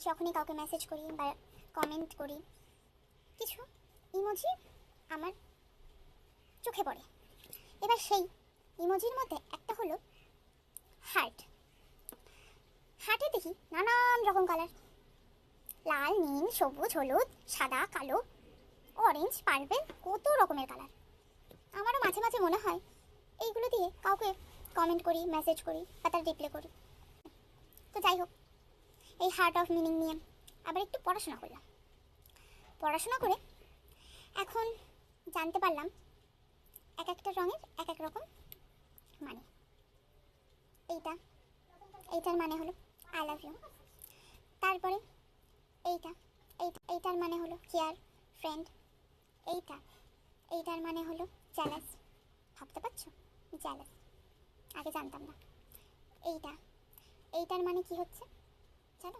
যখনই কাউকে মেসেজ করি বা কমেন্ট করি, কিছু ইমোজি আমার চোখে পড়ে। এবার সেই ইমোজির মধ্যে একটা হলো হার্ট। হার্টে দেখি নানান রকম কালার, লাল, নীল, সবুজ, হলুদ, সাদা, কালো, অরেঞ্জ, পার্পেল, কত রকমের কালার। আমারও মাঝে মাঝে মনে হয় এইগুলো দিয়ে কাউকে কমেন্ট করি, মেসেজ করি বা তার রিপ্লাই করি। তো যাই হোক, এই হার্ট অফ মিনিং নিয়ে আবার একটু পড়াশোনা করলাম। পড়াশোনা করে এখন জানতে পারলাম এক একটা রঙের এক এক রকম মানে। এইটার মানে হলো আই লাভ ইউ। তারপরে এইটার মানে হলো কেয়ার, ফ্রেন্ড। এইটার মানে হলো জ্যালাস। ভাবতে পারছো? জ্যালাস, আগে জানতাম না। এইটার মানে কি হচ্ছে জানো?